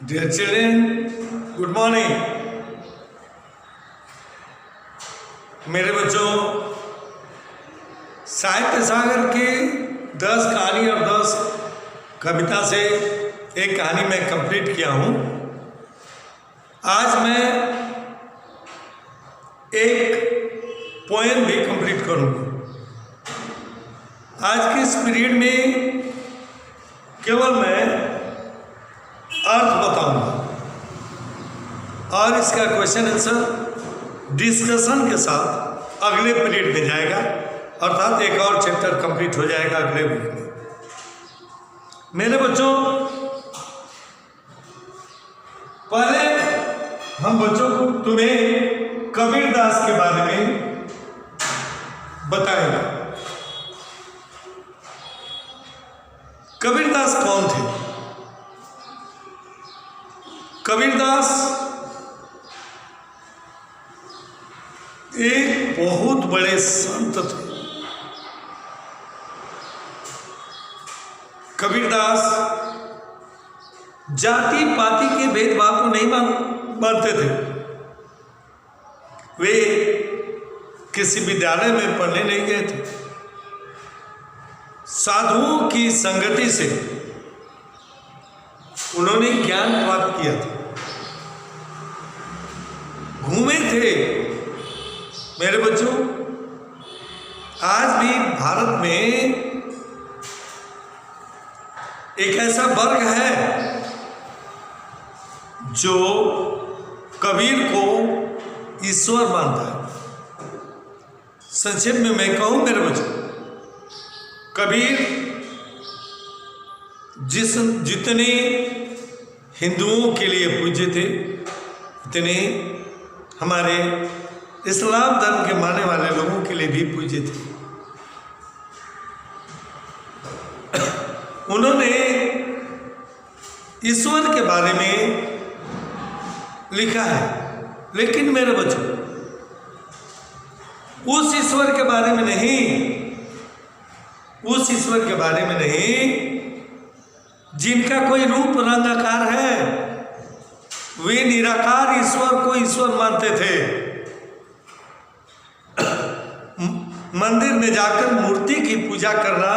Dear children, good morning. मेरे बच्चों, साहित्य सागर की 10 कहानी और 10 कविता से एक कहानी मैं कंप्लीट किया हूँ। आज मैं एक पोएम भी कंप्लीट करूँगा। आज के इस पीरियड में केवल मैं अर्थ बताऊंगा और इसका क्वेश्चन आंसर डिस्कशन के साथ अगले पीरियड में जाएगा, अर्थात एक और चैप्टर कंप्लीट हो जाएगा अगले वीक में। मेरे बच्चों, पहले हम बच्चों को तुम्हें कबीरदास के बारे में बताएंगे। कबीरदास कौन थे? कबीरदास एक बहुत बड़े संत थे। कबीरदास जाति पाति के भेदभाव को नहीं मानते थे। वे किसी विद्यालय में पढ़ने नहीं गए थे। साधुओं की संगति से उन्होंने ज्ञान प्राप्त किया था। घूमे थे। मेरे बच्चों, आज भी भारत में एक ऐसा वर्ग है जो कबीर को ईश्वर मानता है। संक्षेप में मैं कहूं मेरे बच्चों, कबीर जितने हिंदुओं के लिए पूज्य थे, उतने हमारे इस्लाम धर्म के मानने वाले लोगों के लिए भी पूज्य थे। उन्होंने ईश्वर के बारे में लिखा है, लेकिन मेरे बच्चों, उस ईश्वर के बारे में नहीं, उस ईश्वर के बारे में नहीं जिनका कोई रूप रंग आकार है। वे निराकार ईश्वर को ईश्वर मानते थे। मंदिर में जाकर मूर्ति की पूजा करना,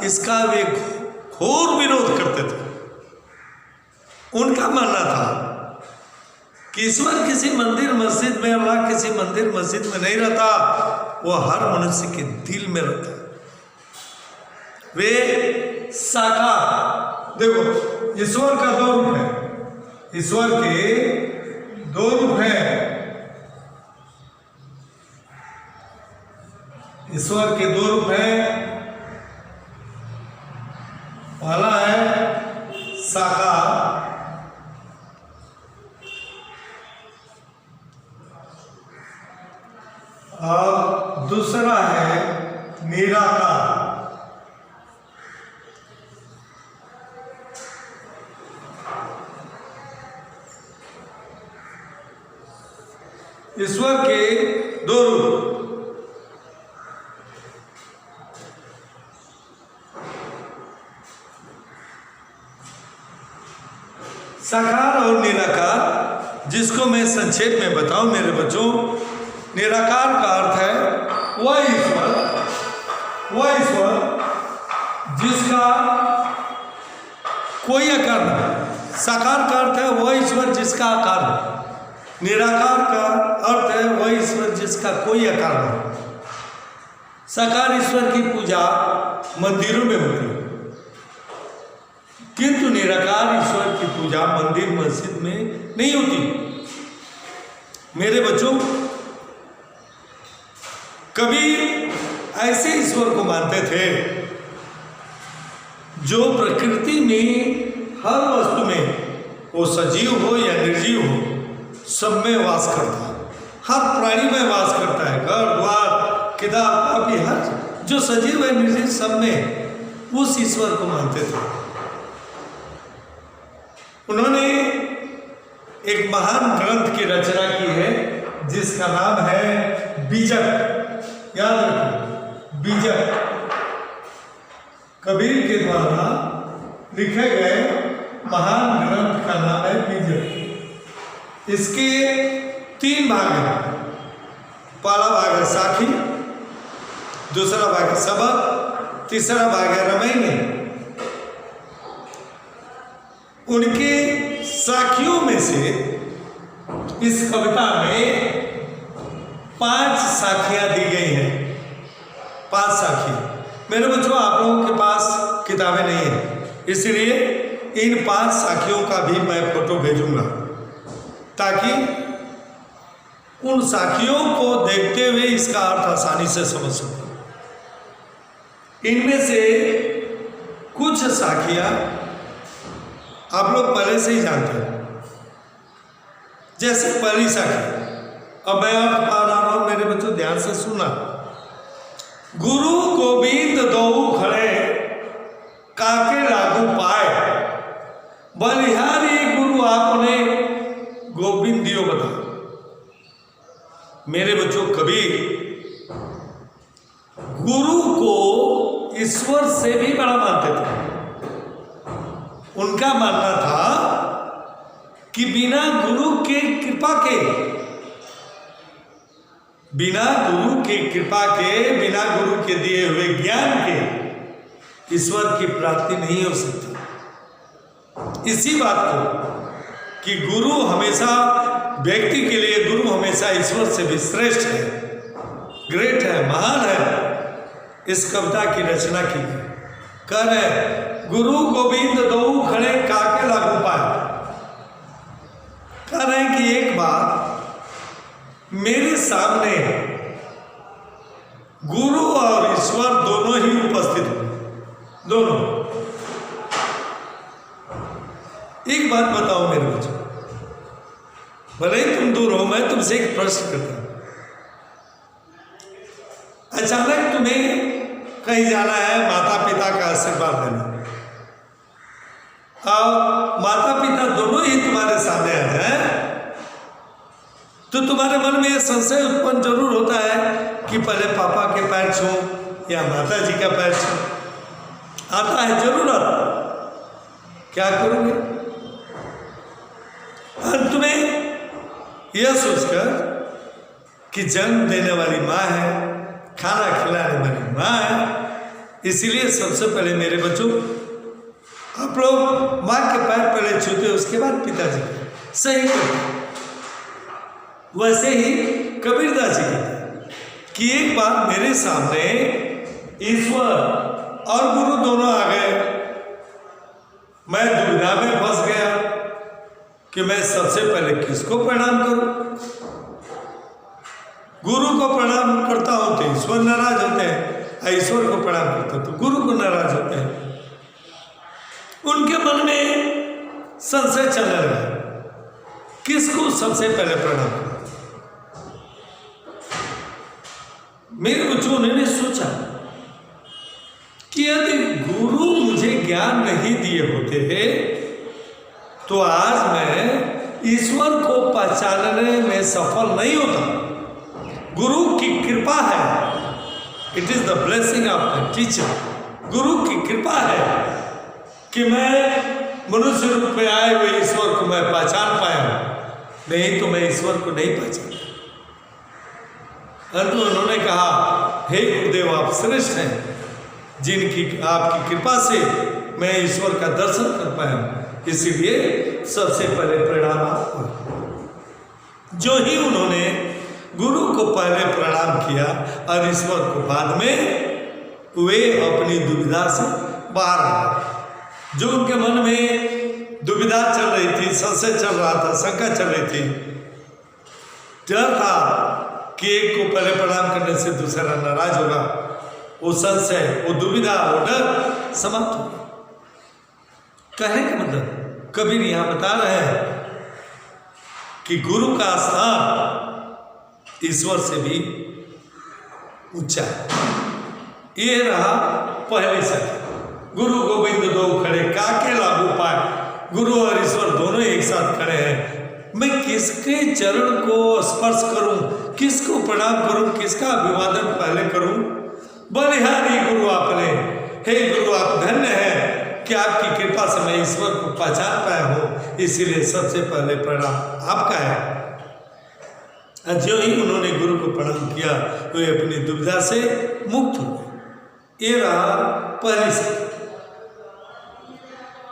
इसका वे घोर विरोध करते थे। उनका मानना था कि ईश्वर किसी मंदिर मस्जिद में, अल्लाह किसी मंदिर मस्जिद में नहीं रहता, वो हर मनुष्य के दिल में रहता है। वे साकार, देखो, ईश्वर का 2 रूप है। ईश्वर के 2 रूप हैं। ईश्वर के 2 रूप हैं। पहला है साकार और दूसरा है निराकार। ईश्वर के 2 रूप, साकार और निराकार, जिसको मैं संक्षेप में बताऊं मेरे बच्चों। निराकार का अर्थ है वह ईश्वर जिसका कोई आकार नहीं। साकार का अर्थ है वह ईश्वर जिसका आकार है। निराकार का अर्थ है वह ईश्वर जिसका कोई आकार नहीं। साकार ईश्वर की पूजा मंदिरों में होती है, किंतु निराकार ईश्वर की पूजा मंदिर मस्जिद में नहीं होती। मेरे बच्चों, कबीर ऐसे ईश्वर को मानते थे जो प्रकृति में हर वस्तु में, वो सजीव हो या निर्जीव हो, सब में वास करता है। हर प्राणी में वास करता है। घर द्वार किताब कापी, हर जो सजीव है निर्जीव, सब में उस ईश्वर को मानते थे। उन्होंने एक महान ग्रंथ की रचना की है जिसका नाम है बीजक। याद रखो, बीजक कबीर के द्वारा लिखे गए महान ग्रंथ का नाम है बीजक। इसके 3 भाग हैं। पहला भाग है साखी, दूसरा भाग है सबक, तीसरा भाग है रामायण। उनके साखियों में से इस कविता में 5 साखियां दी गई हैं। 5 साखी। मेरे बच्चों, आप लोगों के पास किताबें नहीं है, इसलिए इन 5 साखियों का भी मैं फोटो भेजूंगा ताकि उन साखियों को देखते हुए इसका अर्थ आसानी से समझ सको। इनमें से कुछ साखियां आप लोग पहले से ही जानते हैं। जैसे पहली साखी, अब मैं अर्थ पा रहा हूं, मेरे बच्चों ध्यान से सुना। गुरु गोविंद दो खड़े काके लागू पाए, बलिहारी गुरु आपने गोविंद दियो बता। मेरे बच्चों, कभी गुरु को ईश्वर से भी बड़ा मानते थे। उनका मानना था कि बिना गुरु के कृपा के, बिना गुरु की कृपा के, बिना गुरु के दिए हुए ज्ञान के ईश्वर की प्राप्ति नहीं हो सकती। इसी बात को कि गुरु हमेशा व्यक्ति के लिए, गुरु हमेशा ईश्वर से भी श्रेष्ठ है, ग्रेट है, महान है, इस कविता की रचना की है। कह रहे गुरु गोविंद दो खड़े काके लागू पाए। कह रहे हैं कि एक बार मेरे सामने गुरु और ईश्वर दोनों ही उपस्थित हुए। दोनों। एक बात बताओ मेरे बच्चों, भले ही तुम दूर हो, मैं तुमसे एक प्रश्न करता हूं। अचानक तुम्हें कहीं जाना है, माता पिता का आशीर्वाद लेना, और माता पिता दोनों ही तुम्हारे सामने आ जाए, तो तुम्हारे मन में यह संशय उत्पन्न जरूर होता है कि पहले पापा के पैर छूं या माता जी का पैर छूं। आता है, जरूर आता। क्या करोगे? अंत में यह सोचकर कि जन्म देने वाली माँ है, खाना खिलाने वाली माँ है, इसीलिए सबसे पहले मेरे बच्चों, आप लोग माँ के पैर पहले छूते, उसके बाद पिताजी के। सही करते। वैसे ही कबीरदास जी कहते कि एक बार मेरे सामने ईश्वर और गुरु दोनों आ गए। मैं दुविधा में फंस गया कि मैं सबसे पहले किसको प्रणाम करूं। गुरु को प्रणाम करता हूं तो ईश्वर नाराज होते हैं, ईश्वर को प्रणाम करता हूं तो गुरु को नाराज होते हैं। उनके मन में संशय चलने लगा, किसको सबसे पहले प्रणाम करूं। मेरे बच्चों ने सोचा कि यदि गुरु मुझे ज्ञान नहीं दिए होते तो आज मैं ईश्वर को पहचानने में सफल नहीं होता। गुरु की कृपा है, it is the blessing of my teacher. गुरु की कृपा है कि मैं मनुष्य रूप में आए हुए ईश्वर को मैं पहचान पाया, नहीं तो मैं ईश्वर को नहीं पहचान। अंत में उन्होंने कहा, हे गुरुदेव, आप श्रेष्ठ हैं, जिनकी आपकी कृपा से मैं ईश्वर का दर्शन कर पाया, इसीलिए सबसे पहले प्रणाम आपको। जो ही उन्होंने गुरु को पहले प्रणाम किया और ईश्वर को बाद में, वे अपनी दुविधा से बाहर आए। जो उनके मन में दुविधा चल रही थी, संशय चल रहा था, शंका चल रही थी, डर था कि एक को पहले प्रणाम करने से दूसरा नाराज होगा, वो संशय, वो दुविधा, वो डर समाप्त हो गया। कहने का मतलब कबीर यहां बता रहे हैं कि गुरु का स्थान ईश्वर से भी ऊंचा है। ये रहा पहले से। गुरु गोविंद दो खड़े काके लागू पाए। गुरु और ईश्वर दोनों एक साथ खड़े हैं। मैं किसके चरण को स्पर्श करूं, किसको प्रणाम करूं, किसका अभिवादन पहले करूं। बलिहारी गुरु आपने, हे गुरु आप धन्य हैं कि आपकी कृपा कृपा से मैं ईश्वर को पहचान पाया हूँ, इसीलिए सबसे पहले प्रणाम आपका है। जो ही उन्होंने गुरु को प्रणाम किया वे अपनी दुविधा से मुक्त हो गए। ये रहा पहली साखी।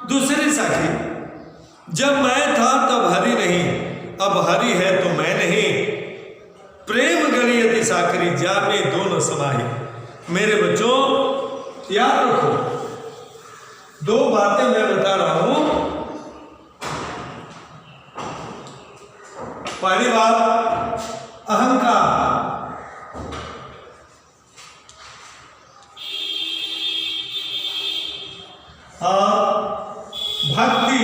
दूसरी साखी, जब मैं था तब हरि नहीं, अब हरि है तो मैं नहीं। प्रेम गली अति साकरी, जामे दोनों समाही। मेरे बच्चों याद रखो, दो बातें मैं बता रहा हूं। पहली बात अहंकार, और भक्ति।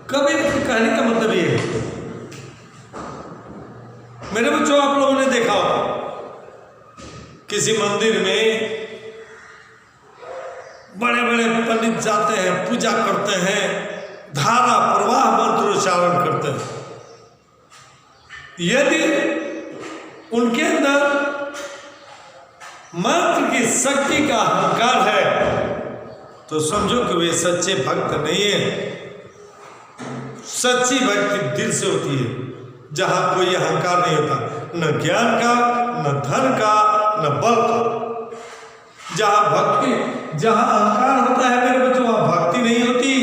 कबीर की कहानी का मतलब ये है, मेरे बच्चों आप लोगों ने देखा होगा किसी मंदिर में बड़े बड़े पंडित जाते हैं, पूजा करते हैं, धारा प्रवाह मंत्रोच्चारण करते हैं। यदि उनके अंदर मंत्र की शक्ति का अहंकार है तो समझो कि वे सच्चे भक्त नहीं है। सच्ची भक्ति दिल से होती है, जहां कोई अहंकार नहीं होता, न ज्ञान का, न धन का, न बल का। जहां अहंकार होता है मेरे बच्चों, वहां भक्ति नहीं होती,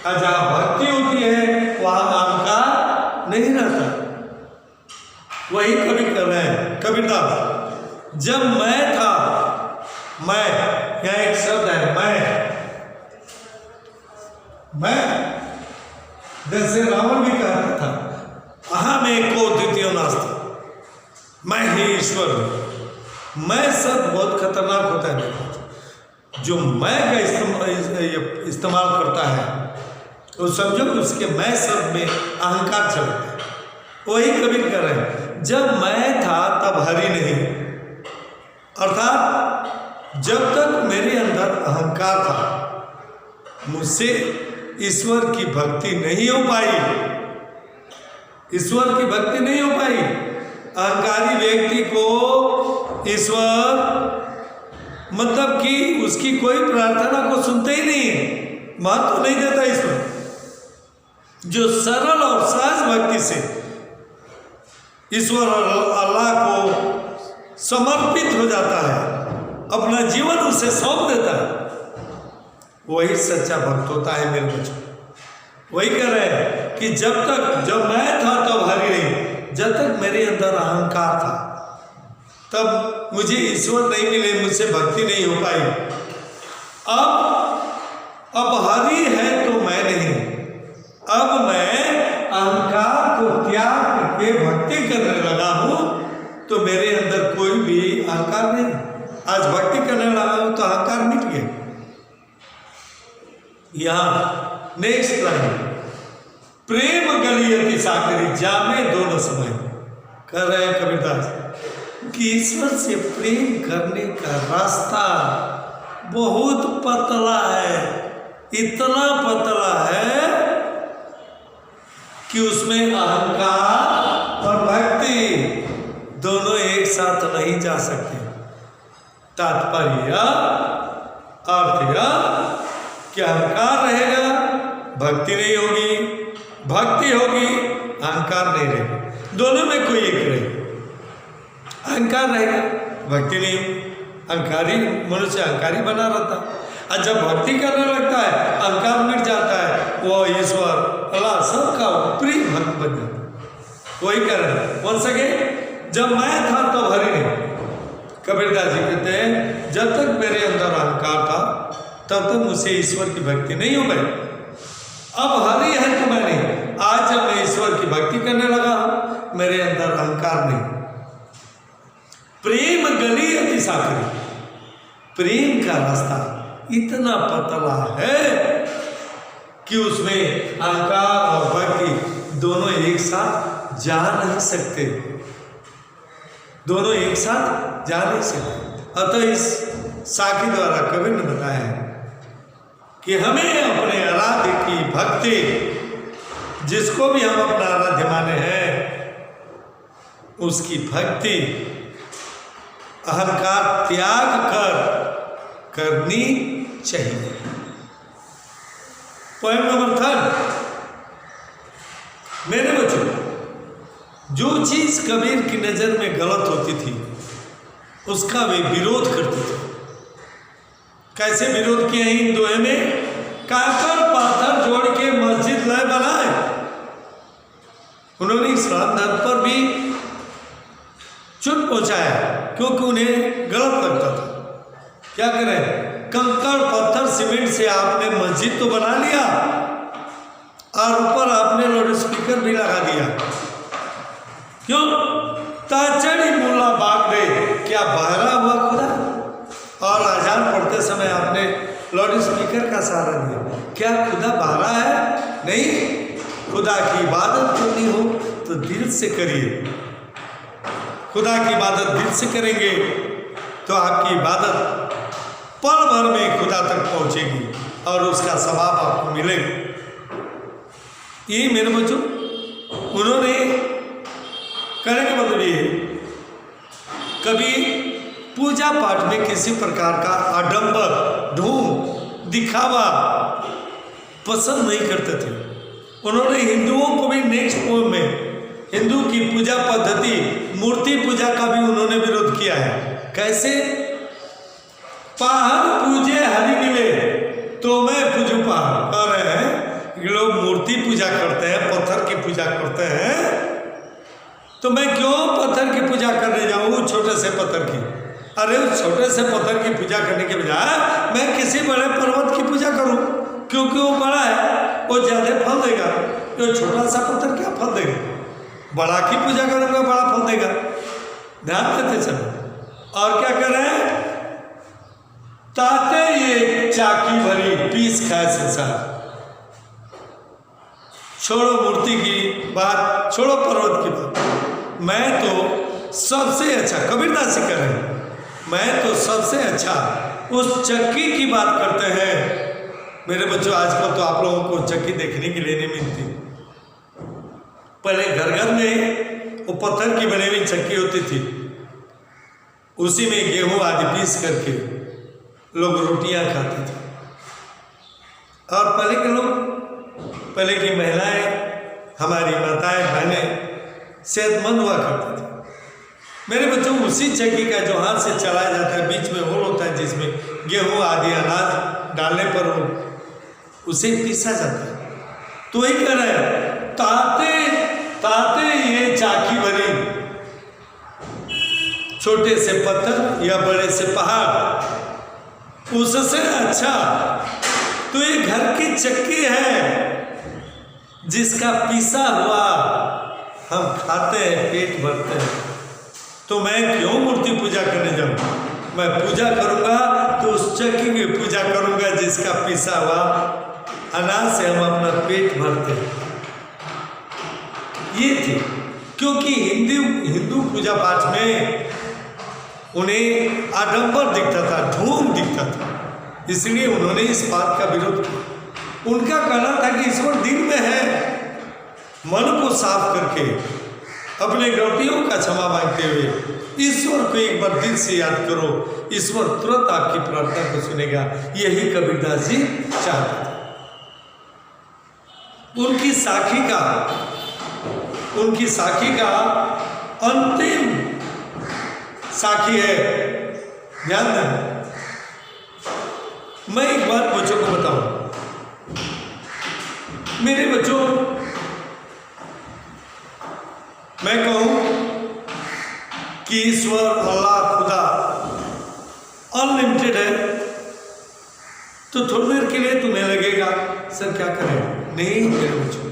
और जहां भक्ति होती है वहां अहंकार नहीं रहता। वही कवि कर रहे हैं कबीरदास। जब मैं था, मैं, यहां एक शब्द है मैं जैसे रावण भी कहता था, अहम एको द्वितीयो नास्ति, मैं ही ईश्वर हूं। मैं शब्द बहुत खतरनाक होता है। जो मैं का इस्तेमाल करता है तो समझो उसके मैं शब्द में अहंकार चलता है। वही कबीर कह रहे हैं, जब मैं था तब हरि नहीं, अर्थात जब तक मेरे अंदर अहंकार था मुझसे ईश्वर की भक्ति नहीं हो पाई, ईश्वर की भक्ति नहीं हो पाई। अहंकारी व्यक्ति को ईश्वर मतलब कि उसकी कोई प्रार्थना को सुनते ही नहीं, महत्व नहीं देता ईश्वर। जो सरल और सहज भक्ति से ईश्वर और अल्लाह को समर्पित हो जाता है, अपना जीवन उसे सौंप देता है, वही सच्चा भक्त होता है मेरे बच्चों। वही कह रहे हैं कि जब मैं था तब हरि नहीं, जब तक मेरे अंदर अहंकार था तब मुझे ईश्वर नहीं मिले, मुझसे भक्ति नहीं हो पाई। अब हरि है तो मैं नहीं, अब मैं अहंकार को त्याग करके भक्ति करने लगा हूं तो मेरे अंदर कोई भी अहंकार नहीं। आज भक्ति करने लगा हूं तो अहंकार मिट गया। यहां नेक्स्ट लाइन, प्रेम गली अति साकरी, जामे दोनों समय। कर रहे हैं कबीरदास कि ईश्वर से प्रेम करने का रास्ता बहुत पतला है, इतना पतला है कि उसमें अहंकार और भक्ति दोनों एक साथ नहीं जा सकते। तात्पर्य अर्थ यह कि अहंकार रहेगा, भक्ति नहीं होगी, भक्ति होगी, अहंकार नहीं रहेगा। दोनों में कोई एक रहेगा। अहंकार रहेगा, भक्ति नहीं होगी, अहंकारी मनुष्य अहंकारी बना रहता। और जब भक्ति करने लगता है अहंकार मिट जाता है, वो ईश्वर अल्लाह सबका प्रिय भक्त बन जाता। वही कह रहे हैं बोल सके, जब मैं था तब हरि नहीं। कबीरदास जी कहते हैं जब तक मेरे अंदर अहंकार था तब तक मुझसे ईश्वर की भक्ति नहीं हो पाई। अब हरि है तो मैं नहीं। आज जब मैं ईश्वर की भक्ति करने लगा हूं मेरे अंदर अहंकार नहीं। प्रेम गली अति साकरी, प्रेम का रास्ता इतना पतला है कि उसमें अहंकार और भक्ति दोनों एक साथ जा नहीं सकते, दोनों एक साथ जा नहीं सकते। अतः इस साखी द्वारा कबीर ने बताया है कि हमें अपने आराध्य की भक्ति, जिसको भी हम अपना आराध्य माने हैं, उसकी भक्ति अहंकार त्याग कर करनी चाहिए। पॉइंट नंबर 3, मेरे बच्चों, जो चीज कबीर की नजर में गलत होती थी उसका वे विरोध करते थे। कैसे विरोध किया इन दोहे में? काकर पाथर जोड़ के मस्जिद लय बनाए। उन्होंने इस्लाम धर्म पर भी चुट पहुंचाया क्योंकि उन्हें गलत लगता था। क्या करें, कंकड़ पत्थर सीमेंट से आपने मस्जिद तो बना लिया और ऊपर आपने लाउड स्पीकर भी लगा दिया। क्यों? ताचड़ी मुल्ला बाग दे, क्या बहरा हुआ खुदा? और अजान पढ़ते समय आपने लाउड स्पीकर का सहारा दिया, क्या खुदा बहरा है? नहीं, खुदा की इबादत करनी हो तो दिल से करिए। खुदा की इबादत दिल से करेंगे तो आपकी इबादत पल भर में खुदा तक पहुंचेगी और उसका सवाब आपको मिलेगा। ये मेरे बच्चों, उन्होंने कहने का मतलब ये, कभी पूजा पाठ में किसी प्रकार का आडंबर, ढोंग, दिखावा पसंद नहीं करते थे। उन्होंने हिंदुओं को भी नेक्स्ट पोएम में हिंदू की पूजा पद्धति मूर्ति पूजा का भी उन्होंने विरोध किया है। कैसे? पहाड़ पूजे हरि मिले तो मैं पूजू पहाड़। कह रहे हैं लोग मूर्ति पूजा करते हैं, पत्थर की पूजा करते हैं, तो मैं क्यों पत्थर की पूजा करने जाऊँ, छोटे से पत्थर की? अरे उस छोटे से पत्थर की पूजा करने के बजाय मैं किसी बड़े पर्वत की पूजा करूं, क्योंकि वो बड़ा है, वो ज्यादा फल देगा। तो छोटा सा पत्थर क्या फल देगा? बड़ा की पूजा करूंगा, बड़ा फल देगा। ध्यान देते चलो। और क्या कर रहे हैं? ताते ये चाकी भरी पीस खाए संसार। छोड़ो मूर्ति की बात, छोड़ो पर्वत की बात। मैं तो सबसे अच्छा, कबीरदास जी कह रहे हैं, मैं तो सबसे अच्छा उस चक्की की बात करते हैं। मेरे बच्चों, आजकल तो आप लोगों को चक्की देखने के लिए नहीं मिलती। पहले घर घर में वो पत्थर की बनी हुई चक्की होती थी, उसी में गेहूं आदि पीस करके लोग रोटियां खाते थे। और पहले के लोग, पहले की महिलाएं, हमारी माताएं बहनें सेहतमंद हुआ करते थे। मेरे बच्चों, उसी चक्की का जो हाथ से चलाया जाता है, बीच में होल होता है जिसमें गेहूं आदि अनाज डालने पर वो उसे पीसा जाता है। तो वही कह रहे हैं, ताते ताते ये चाकी भरी, छोटे से पत्थर या बड़े से पहाड़, उससे अच्छा तो ये घर की चक्की है जिसका पीसा हुआ हम खाते हैं, पेट भरते हैं। तो मैं क्यों मूर्ति पूजा करने जाऊं? मैं पूजा करूंगा तो उस चक्की की पूजा करूंगा जिसका पीसा हुआ अनाज से हम अपना पेट भरते हैं। ये थी, क्योंकि हिंदू पूजा पाठ में उन्हें आडंबर दिखता था, ढोंग दिखता था, इसलिए उन्होंने इस बात का विरोध किया। उनका कहना था कि ईश्वर दिल में है। मन को साफ करके अपने गलतियों का क्षमा मांगते हुए ईश्वर को एक बार दिल से याद करो, ईश्वर तुरंत आपकी प्रार्थना को सुनेगा। यही कबीरदास जी चाहते थे। उनकी साखी का अंतिम साखी है, ध्यान देना। मैं एक बात बच्चों को बताऊं, मेरे बच्चों, मैं कहूं कि ईश्वर, अल्लाह, खुदा अनलिमिटेड है, तो थोड़ी देर के लिए तुम्हें लगेगा सर क्या करें? नहीं मेरे बच्चों,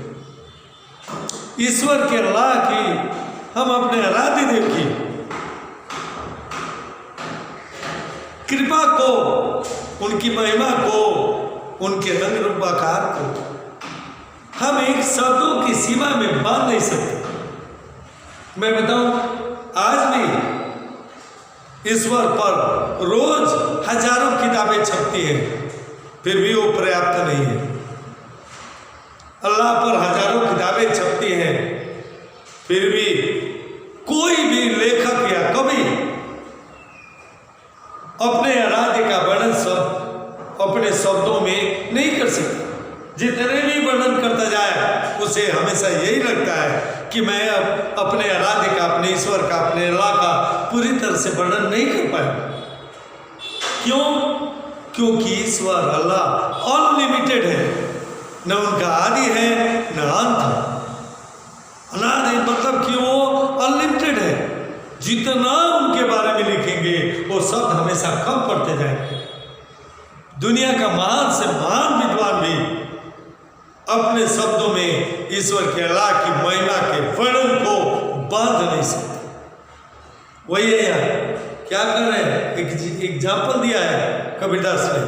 ईश्वर के, अल्लाह की, हम अपने आराध्य देव की कृपा को, उनकी महिमा को, उनके रंग रूपाकार को हम एक शब्दों की सीमा में बांध नहीं सकते। मैं बताऊं, आज भी ईश्वर पर रोज हजारों किताबें छपती हैं, फिर भी वो पर्याप्त नहीं है। अल्लाह पर हजारों किताबें छपती हैं, फिर भी कोई शब्दों में नहीं कर सकता। जितने भी वर्णन करता जाए उसे हमेशा यही लगता है कि मैं अब अपने आराध्य का, अपने ईश्वर का, अपने अल्लाह का पूरी तरह से वर्णन नहीं कर पाया। क्यों? क्योंकि ईश्वर अल्लाह अनलिमिटेड है, न उनका आदि है न अंत। अनादि मतलब कि वो अनलिमिटेड है। जितना उनके बारे में लिखेंगे वो शब्द हमेशा कम पड़ते जाएंगे। दुनिया का महान से महान विद्वान भी अपने शब्दों में ईश्वर के अल्लाह की महिमा के वर्णन को बांध नहीं सकते। वही है यार, क्या कर रहे हैं? एक एग्जाम्पल दिया है कबीरदास ने,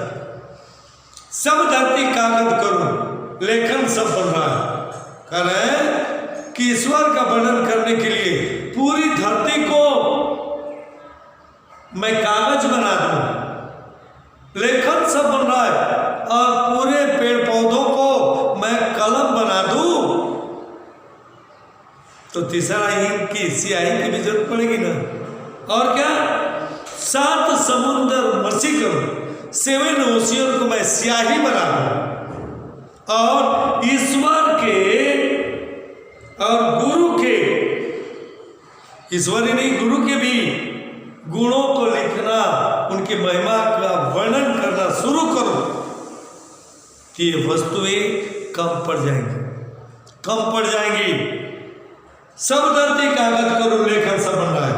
सब धरती कागज करूं लेखन सब बन रहा है। कह रहे हैं कि ईश्वर का वर्णन करने के लिए पूरी धरती को मैं कागज बना दूं, लेखन सब बन रहा है, और पूरे पेड़ पौधों को मैं कलम बना दूं, तो तीसरा इंक की स्याही की भी जरूरत पड़ेगी ना। और क्या? 7 समुद्र मसी करूं, 7 ओशियन को मैं स्याही बना दूं, और ईश्वर के और गुरु के, ईश्वर ही नहीं गुरु के भी गुणों को लिखना, उनकी महिमा का वर्णन करना शुरू करो कि ये वस्तुएं कम पड़ जाएंगी, कम पड़ जाएंगी। सब धरती कागज करूं लेखन सब बन रहा है,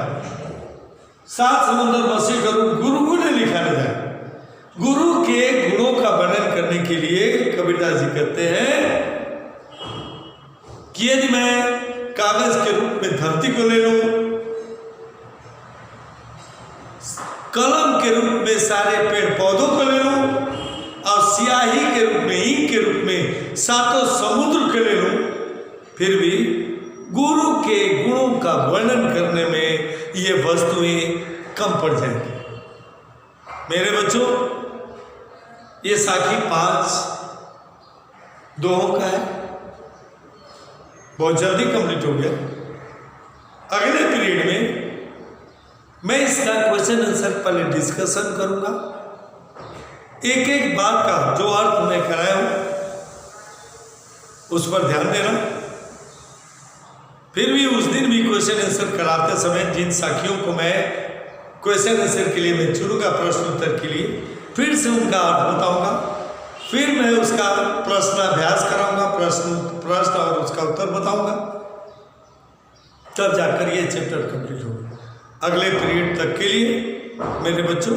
7 समुद्र मसी करूं, गुरु गुण लिखा न जाए। गुरु के गुणों का वर्णन करने के लिए कबीरदास जी कहते हैं कि यदि मैं कागज के रूप में धरती को ले लूं, कलम के रूप में सारे पेड़ पौधों को ले लूं, और स्याही के रूप में, इंक के रूप में 7 समुद्र के ले लूं, फिर भी गुरु के गुणों का वर्णन करने में ये वस्तुएं कम पड़ जाएंगी। मेरे बच्चों, ये साखी 5 दोहों का है, बहुत जल्दी कंप्लीट हो गया। अगले पीरियड में मैं इसका क्वेश्चन आंसर पहले डिस्कशन करूंगा, एक एक बात का जो अर्थ मैं कराया हूं उस पर ध्यान देना। फिर भी उस दिन भी क्वेश्चन आंसर कराते समय जिन साखियों को मैं क्वेश्चन आंसर के लिए मैं चुनूंगा प्रश्न उत्तर के लिए, फिर से उनका अर्थ बताऊंगा, फिर मैं उसका प्रश्नाभ्यास कराऊंगा, प्रश्न और उसका उत्तर बताऊंगा, तब जाकर ये चैप्टर कंप्लीट होगा। अगले पीरियड तक के लिए मेरे बच्चों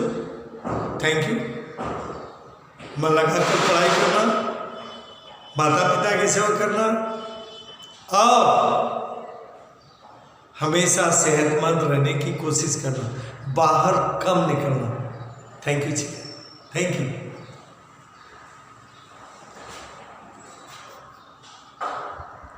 थैंक यू। मन लगाकर पढ़ाई करना, माता पिता की सेवा करना, और हमेशा सेहतमंद रहने की कोशिश करना, बाहर कम निकलना। Thank you ji, thank you.